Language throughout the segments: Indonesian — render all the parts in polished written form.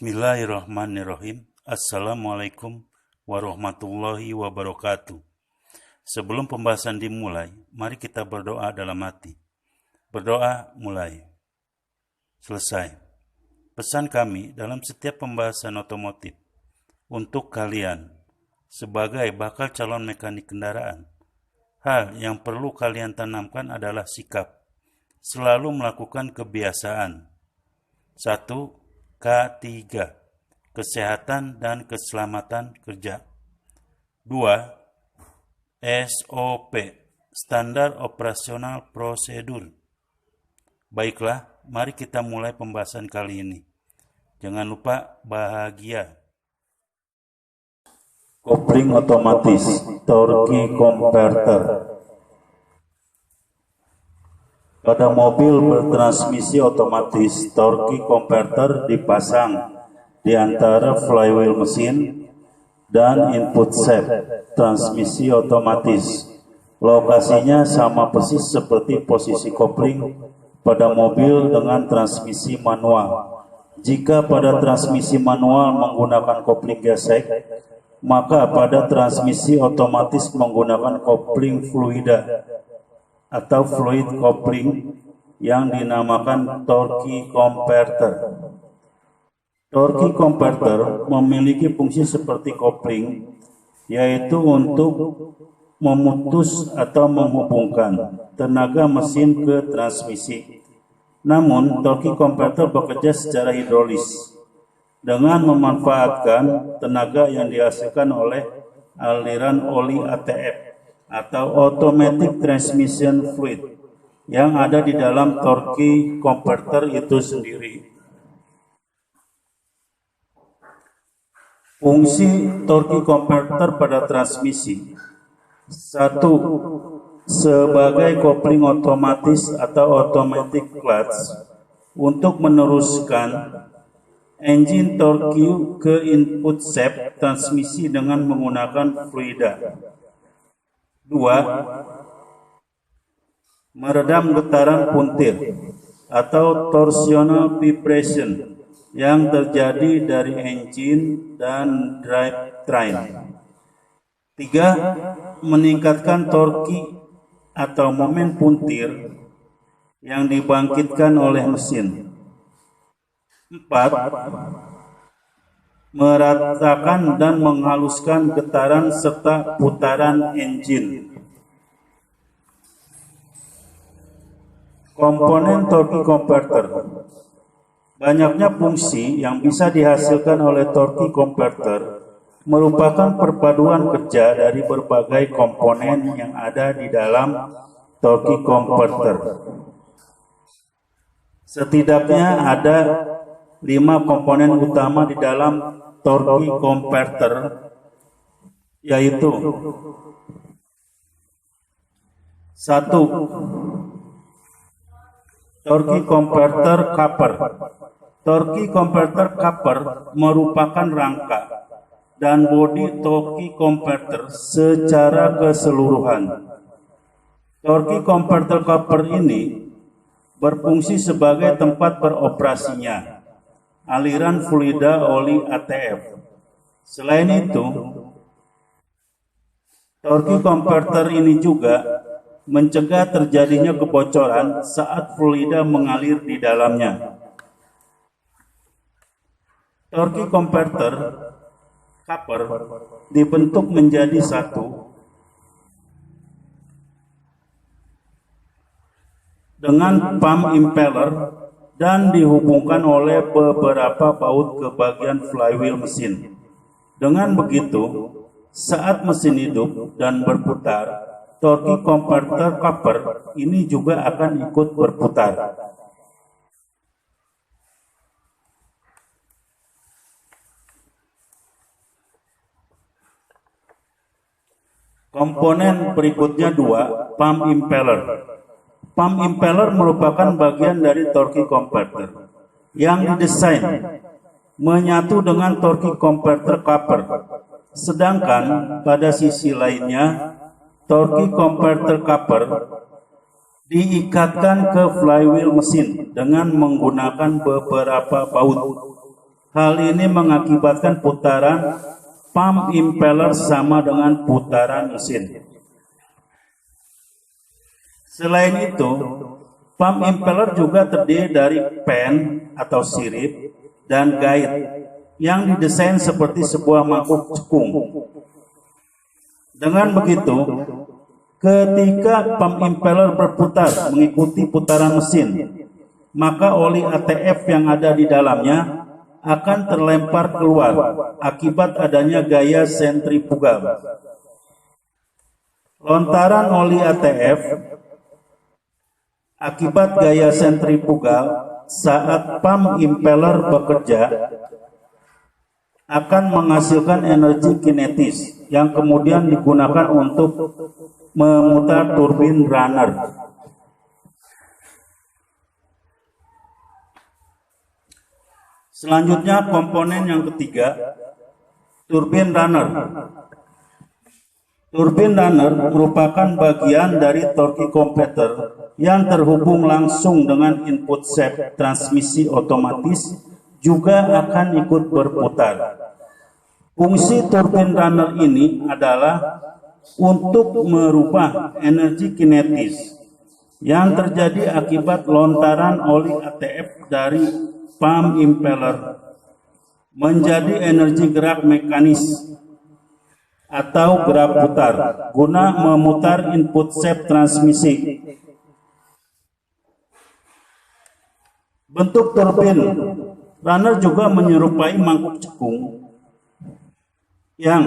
Bismillahirrahmanirrahim. Assalamualaikum warahmatullahi wabarakatuh. Sebelum pembahasan dimulai, mari kita berdoa dalam hati. Berdoa mulai. Selesai. Pesan kami dalam setiap pembahasan otomotif untuk kalian sebagai bakal calon mekanik kendaraan. Hal yang perlu kalian tanamkan adalah sikap. Selalu melakukan kebiasaan. 1. K3. Kesehatan dan keselamatan kerja. 2. SOP. Standar operasional prosedur. Baiklah, mari kita mulai pembahasan kali ini. Jangan lupa bahagia. Kopling otomatis, torque converter. Pada mobil bertransmisi otomatis, torque converter dipasang di antara flywheel mesin dan input shaft transmisi otomatis. Lokasinya sama persis seperti posisi kopling pada mobil dengan transmisi manual. Jika pada transmisi manual menggunakan kopling gesek, maka pada transmisi otomatis menggunakan kopling fluida atau fluid coupling yang dinamakan torque converter. Torque converter memiliki fungsi seperti kopling, yaitu untuk memutus atau menghubungkan tenaga mesin ke transmisi. Namun, torque converter bekerja secara hidrolis dengan memanfaatkan tenaga yang dihasilkan oleh aliran oli ATF atau Automatic Transmission Fluid yang ada di dalam torque converter itu sendiri. Fungsi torque converter pada transmisi. 1. Sebagai kopling otomatis atau automatic clutch untuk meneruskan engine torque ke input shaft transmisi dengan menggunakan fluida. 2. Meredam getaran puntir atau torsional vibration yang terjadi dari engine dan drivetrain. 3. Meningkatkan torque atau momen puntir yang dibangkitkan oleh mesin. 4. Meratakan dan menghaluskan getaran serta putaran engine. Komponen torque converter. Banyaknya fungsi yang bisa dihasilkan oleh torque converter merupakan perpaduan kerja dari berbagai komponen yang ada di dalam torque converter. Setidaknya ada 5 komponen utama di dalam torque converter, yaitu 1. Torque converter coupler. Torque converter coupler merupakan rangka dan bodi torque converter secara keseluruhan. Torque converter coupler ini berfungsi sebagai tempat beroperasinya aliran fluida oli ATF. Selain itu, torque converter ini juga mencegah terjadinya kebocoran saat fluida mengalir di dalamnya. Torque converter coupler dibentuk menjadi satu dengan pump impeller dan dihubungkan oleh beberapa baut ke bagian flywheel mesin. Dengan begitu, saat mesin hidup dan berputar, torque converter coupler ini juga akan ikut berputar. Komponen berikutnya 2, pump impeller. Pump impeller merupakan bagian dari torque converter yang didesain menyatu dengan torque converter coupler. Sedangkan pada sisi lainnya, torque converter coupler diikatkan ke flywheel mesin dengan menggunakan beberapa baut. Hal ini mengakibatkan putaran pump impeller sama dengan putaran mesin. Selain itu, pump impeller juga terdiri dari pen atau sirip dan guide yang didesain seperti sebuah mangkuk cekung. Dengan begitu, ketika pump impeller berputar mengikuti putaran mesin, maka oli ATF yang ada di dalamnya akan terlempar keluar akibat adanya gaya sentrifugal. Lontaran oli ATF akibat gaya sentrifugal saat pump impeller bekerja akan menghasilkan energi kinetis yang kemudian digunakan untuk memutar turbin runner. Selanjutnya komponen yang ketiga, turbin runner. Turbin runner merupakan bagian dari torque converter yang terhubung langsung dengan input shaft transmisi otomatis juga akan ikut berputar. Fungsi turbin runner ini adalah untuk merubah energi kinetis yang terjadi akibat lontaran oli ATF dari pump impeller menjadi energi gerak mekanis atau gerak putar guna memutar input shaft transmisi. Bentuk turbin runner juga menyerupai mangkuk cekung yang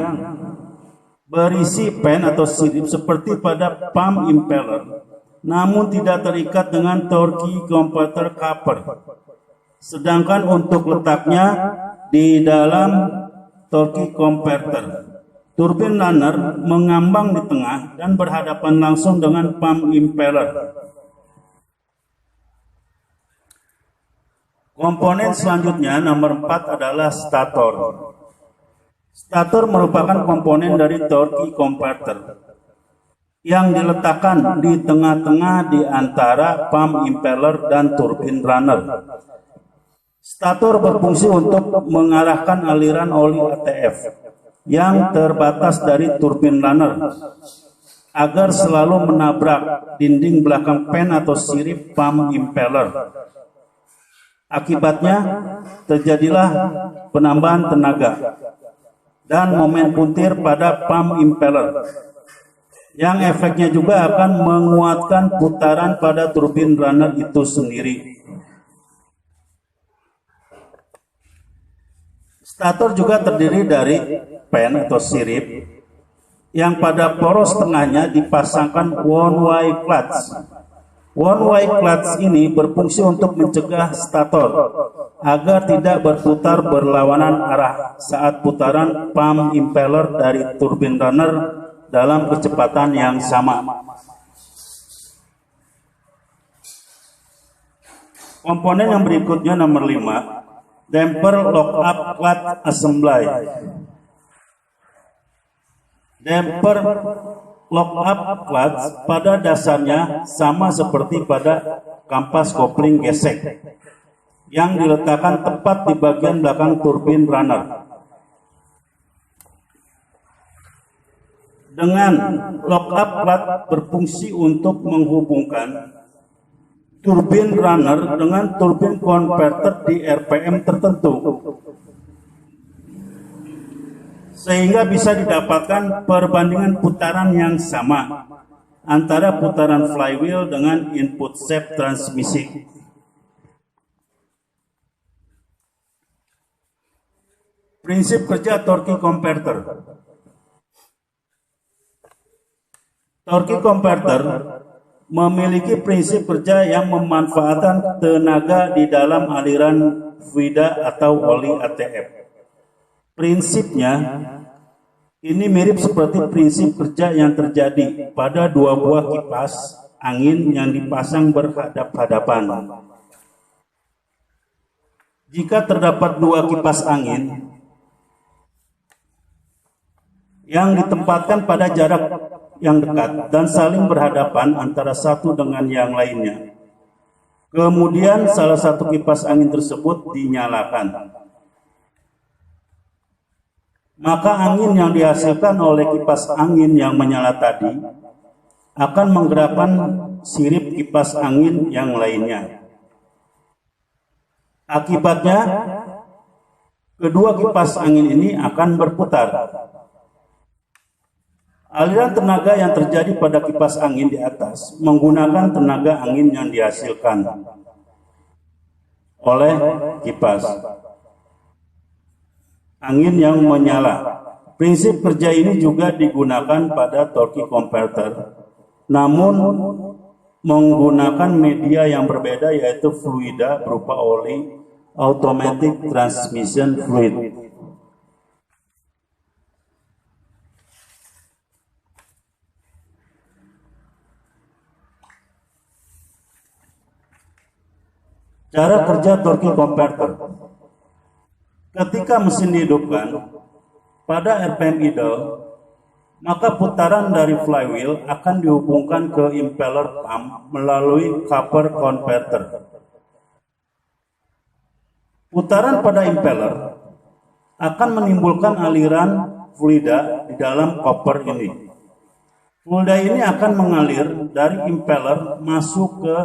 berisi pen atau sirip seperti pada pump impeller, namun tidak terikat dengan torque converter cover. Sedangkan untuk letaknya di dalam torque converter, turbin runner mengambang di tengah dan berhadapan langsung dengan pump impeller. Komponen selanjutnya nomor 4 adalah stator. Stator merupakan komponen dari torque converter yang diletakkan di tengah-tengah di antara pump impeller dan turbin runner. Stator berfungsi untuk mengarahkan aliran oli ATF yang terbatas dari turbin runner agar selalu menabrak dinding belakang pen atau sirip pump impeller. Akibatnya terjadilah penambahan tenaga dan momen puntir pada pump impeller yang efeknya juga akan menguatkan putaran pada turbin runner itu sendiri. Stator juga terdiri dari pen atau sirip yang pada poros tengahnya dipasangkan one-way clutch. One-way clutch ini berfungsi untuk mencegah stator agar tidak berputar berlawanan arah saat putaran pump impeller dari turbin runner dalam kecepatan yang sama. Komponen yang berikutnya nomor 5, damper lock-up clutch assembly. Damper lock-up clutch pada dasarnya sama seperti pada kampas kopling gesek yang diletakkan tepat di bagian belakang turbin runner. Dengan lock-up clutch berfungsi untuk menghubungkan turbin runner dengan turbin converter di RPM tertentu, sehingga bisa didapatkan perbandingan putaran yang sama antara putaran flywheel dengan input shaft transmisi. Prinsip kerja torque converter. Torque converter memiliki prinsip kerja yang memanfaatkan tenaga di dalam aliran fluida atau oli ATF. Prinsipnya ini mirip seperti prinsip kerja yang terjadi pada dua buah kipas angin yang dipasang berhadap-hadapan. Jika terdapat dua kipas angin yang ditempatkan pada jarak yang dekat dan saling berhadapan antara satu dengan yang lainnya, kemudian salah satu kipas angin tersebut dinyalakan, maka angin yang dihasilkan oleh kipas angin yang menyala tadi akan menggerakkan sirip kipas angin yang lainnya. Akibatnya, kedua kipas angin ini akan berputar. Aliran tenaga yang terjadi pada kipas angin di atas menggunakan tenaga angin yang dihasilkan oleh kipas angin yang menyala. Prinsip kerja ini juga digunakan pada torque converter, namun menggunakan media yang berbeda, yaitu fluida berupa oli, automatic transmission fluid. Cara kerja torque converter. Ketika mesin dihidupkan pada RPM idle, maka putaran dari flywheel akan dihubungkan ke impeller pump melalui copper converter. Putaran pada impeller akan menimbulkan aliran fluida di dalam copper ini. Fluida ini akan mengalir dari impeller masuk ke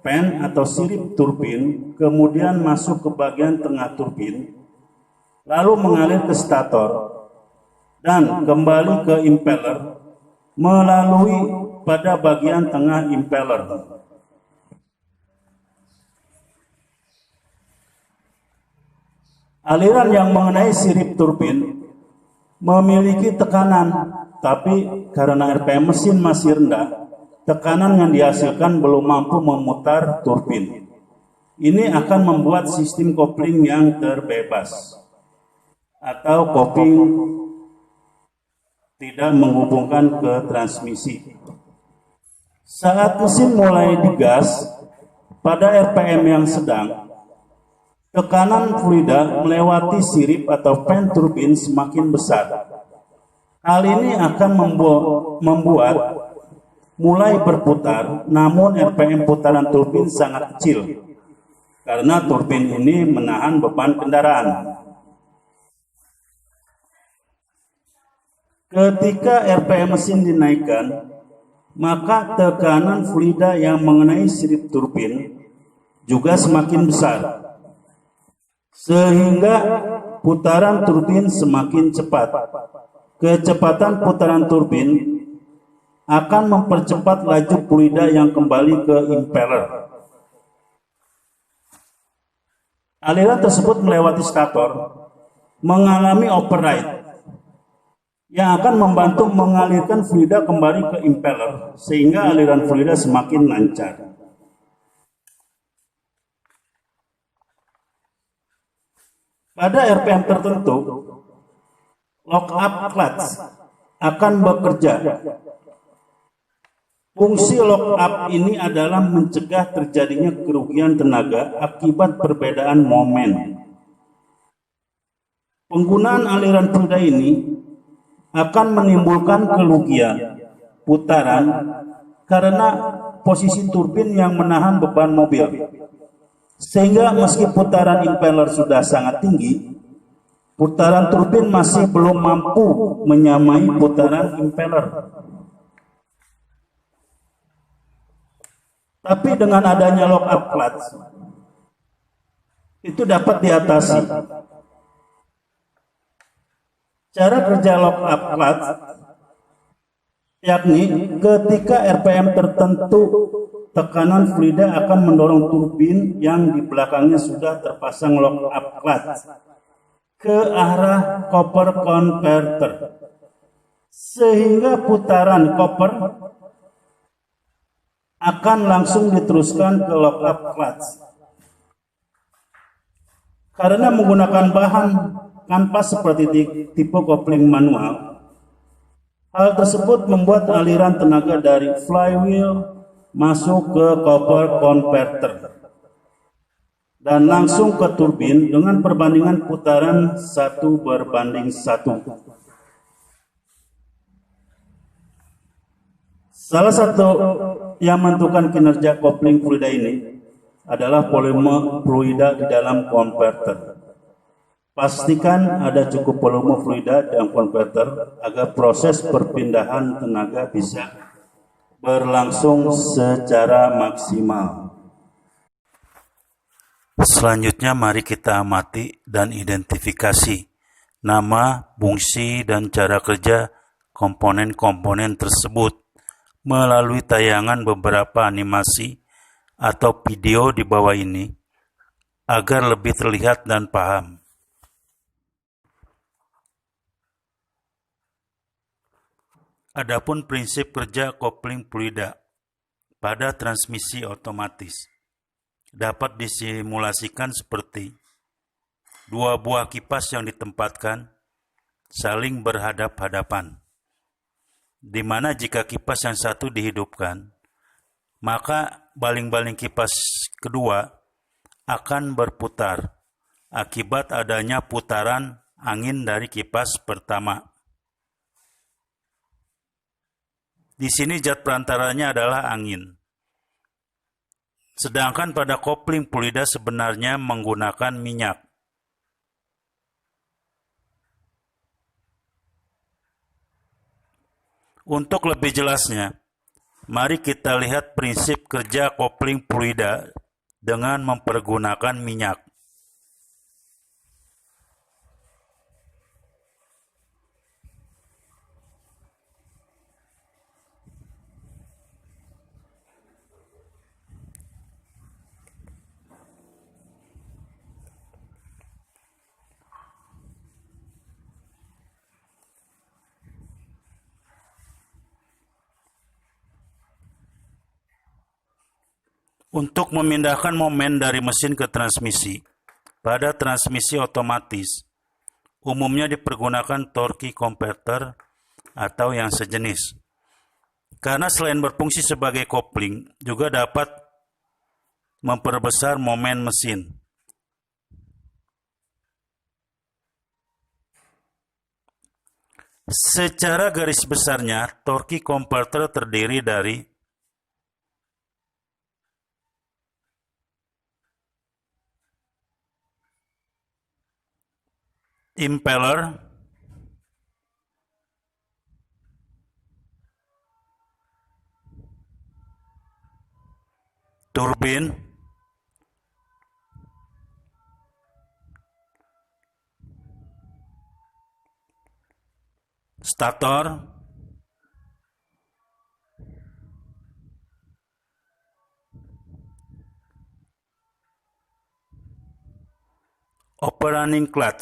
fan atau sirip turbin, kemudian masuk ke bagian tengah turbin, lalu mengalir ke stator, dan kembali ke impeller melalui pada bagian tengah impeller. Aliran yang mengenai sirip turbin memiliki tekanan, tapi karena RPM mesin masih rendah, tekanan yang dihasilkan belum mampu memutar turbin. Ini akan membuat sistem kopling yang terbebas atau kopling tidak menghubungkan ke transmisi. Saat mesin mulai digas pada RPM yang sedang, tekanan fluida melewati sirip atau fan turbin semakin besar. Hal ini akan membuat mulai berputar, namun RPM putaran turbin sangat kecil karena turbin ini menahan beban kendaraan. Ketika RPM mesin dinaikkan, maka tekanan fluida yang mengenai sirip turbin juga semakin besar, sehingga putaran turbin semakin cepat. Kecepatan putaran turbin akan mempercepat laju fluida yang kembali ke impeller. Aliran tersebut melewati stator, mengalami override, yang akan membantu mengalirkan fluida kembali ke impeller, sehingga aliran fluida semakin lancar. Pada RPM tertentu, lock-up clutch akan bekerja. Fungsi lock-up ini adalah mencegah terjadinya kerugian tenaga akibat perbedaan momen. Penggunaan aliran fluida ini akan menimbulkan kerugian putaran karena posisi turbin yang menahan beban mobil. Sehingga meski putaran impeller sudah sangat tinggi, putaran turbin masih belum mampu menyamai putaran impeller. Tapi dengan adanya lock-up clutch, itu dapat diatasi. Cara kerja lock-up clutch yakni ketika RPM tertentu, tekanan fluida akan mendorong turbin yang di belakangnya sudah terpasang lock-up clutch ke arah copper converter, sehingga putaran copper akan langsung diteruskan ke lock-up clutch. Karena menggunakan bahan kanvas seperti tipe kopling manual, hal tersebut membuat aliran tenaga dari flywheel masuk ke copper converter dan langsung ke turbin dengan perbandingan putaran 1:1. Salah satu yang menentukan kinerja kopling fluida ini adalah volume fluida di dalam converter. Pastikan ada cukup volume fluida dalam konverter agar proses perpindahan tenaga bisa berlangsung secara maksimal. Selanjutnya mari kita amati dan identifikasi nama, fungsi, dan cara kerja komponen-komponen tersebut melalui tayangan beberapa animasi atau video di bawah ini agar lebih terlihat dan paham. Adapun prinsip kerja kopling fluida pada transmisi otomatis dapat disimulasikan seperti dua buah kipas yang ditempatkan saling berhadap-hadapan, di mana jika kipas yang satu dihidupkan, maka baling-baling kipas kedua akan berputar akibat adanya putaran angin dari kipas pertama. Di sini zat perantaranya adalah angin. Sedangkan pada kopling fluida sebenarnya menggunakan minyak. Untuk lebih jelasnya, mari kita lihat prinsip kerja kopling fluida dengan mempergunakan minyak. Untuk memindahkan momen dari mesin ke transmisi, pada transmisi otomatis, umumnya dipergunakan torque converter atau yang sejenis. Karena selain berfungsi sebagai kopling, juga dapat memperbesar momen mesin. Secara garis besarnya, torque converter terdiri dari impeller, turbin, stator, operating clutch.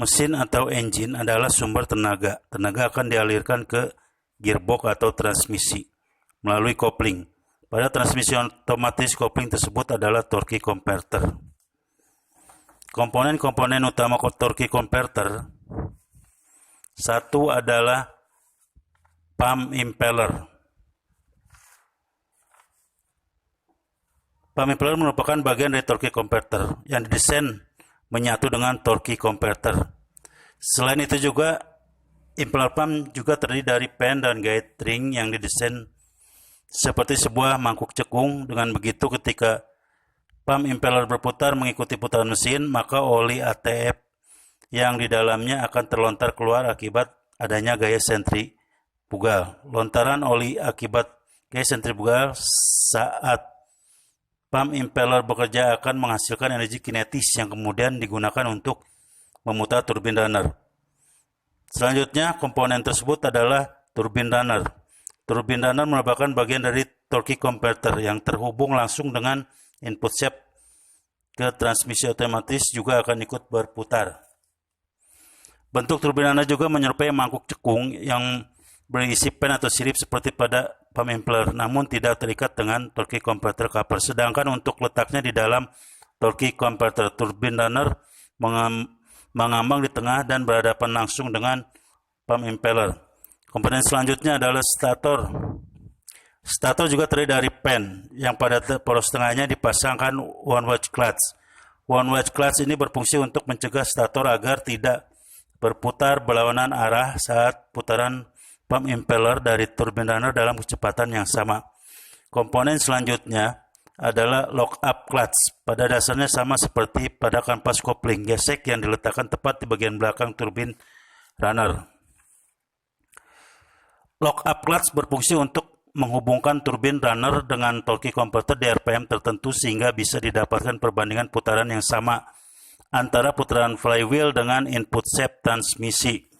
Mesin atau engine adalah sumber tenaga. Tenaga akan dialirkan ke gearbox atau transmisi melalui kopling. Pada transmisi otomatis, kopling tersebut adalah torque converter. Komponen-komponen utama torque converter, satu adalah pump impeller. Pump impeller merupakan bagian dari torque converter yang didesain menyatu dengan torque converter. Selain itu juga, impeller pump juga terdiri dari pen dan guide ring yang didesain seperti sebuah mangkuk cekung. Dengan begitu, ketika pump impeller berputar mengikuti putaran mesin, maka oli ATF yang di dalamnya akan terlontar keluar akibat adanya gaya sentrifugal. Lontaran oli akibat gaya sentrifugal saat pump impeller bekerja akan menghasilkan energi kinetis yang kemudian digunakan untuk memutar turbin runner. Selanjutnya, komponen tersebut adalah turbin runner. Turbin runner merupakan bagian dari torque converter yang terhubung langsung dengan input shaft ke transmisi otomatis juga akan ikut berputar. Bentuk turbin runner juga menyerupai mangkuk cekung yang berisi pen atau sirip seperti pada pump impeller, namun tidak terikat dengan torque converter coupler. Sedangkan untuk letaknya di dalam torque converter, turbin runner mengambang di tengah dan berhadapan langsung dengan pump impeller. Komponen selanjutnya adalah stator. Stator juga terdiri dari pen yang pada poros tengahnya dipasangkan one wedge clutch. One wedge clutch ini berfungsi untuk mencegah stator agar tidak berputar berlawanan arah saat putaran pump impeller dari turbin runner dalam kecepatan yang sama. Komponen selanjutnya adalah lock up clutch. Pada dasarnya sama seperti pada kampas kopling, gesek yang diletakkan tepat di bagian belakang turbin runner. Lock up clutch berfungsi untuk menghubungkan turbin runner dengan torque converter di RPM tertentu sehingga bisa didapatkan perbandingan putaran yang sama antara putaran flywheel dengan input shaft transmisi.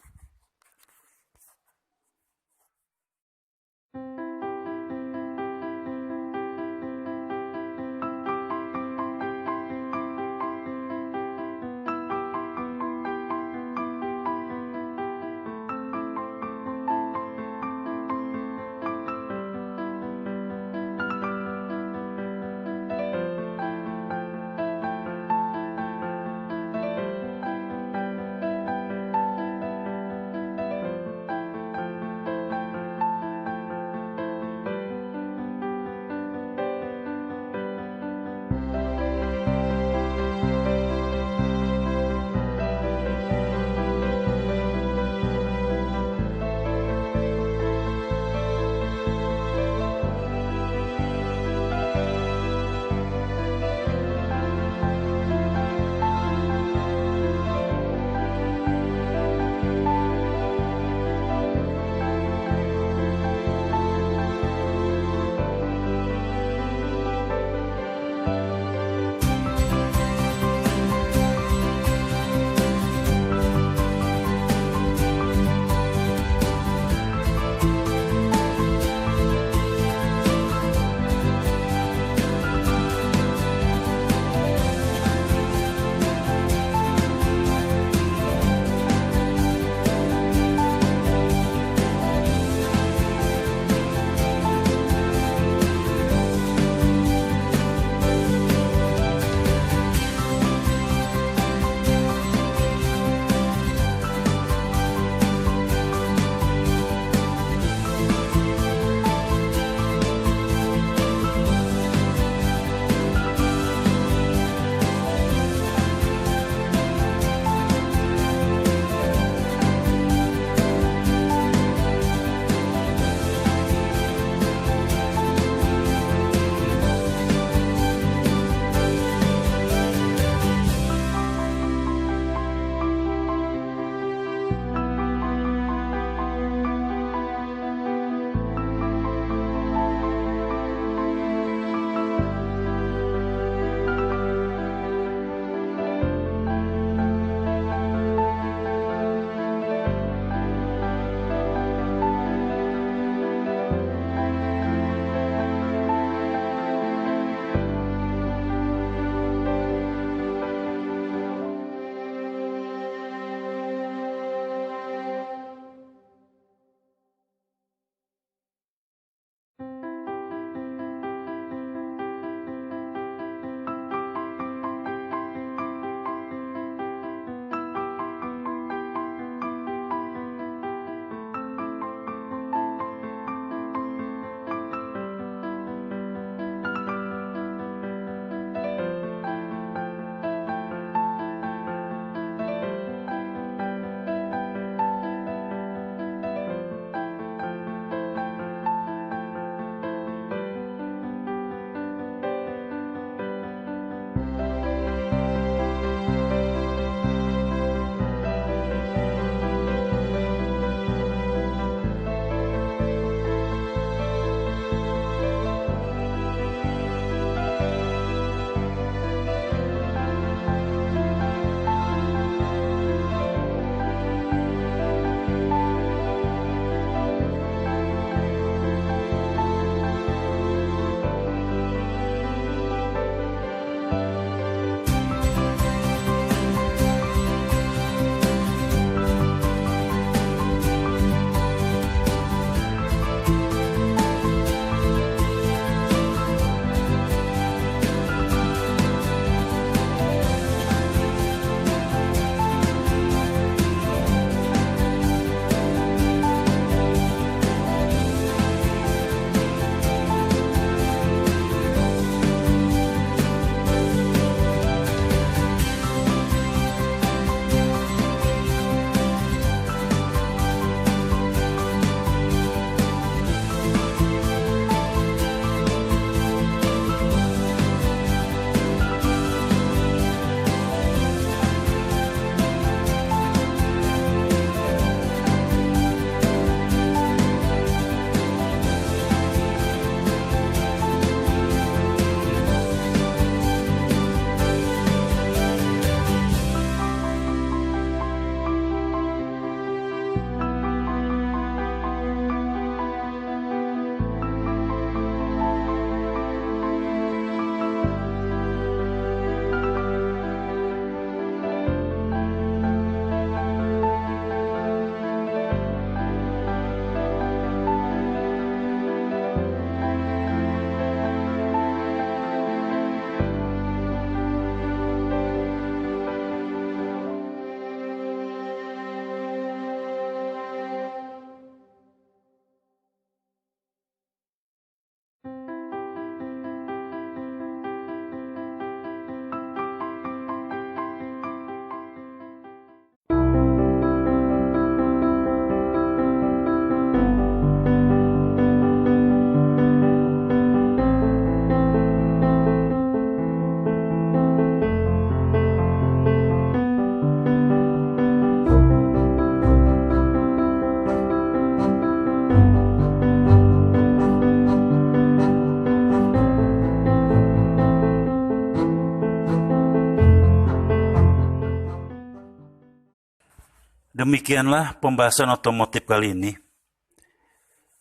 Demikianlah pembahasan otomotif kali ini.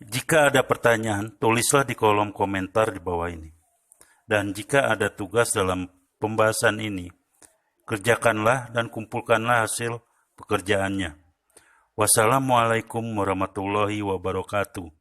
Jika ada pertanyaan, tulislah di kolom komentar di bawah ini. Dan jika ada tugas dalam pembahasan ini, kerjakanlah dan kumpulkanlah hasil pekerjaannya. Wassalamualaikum warahmatullahi wabarakatuh.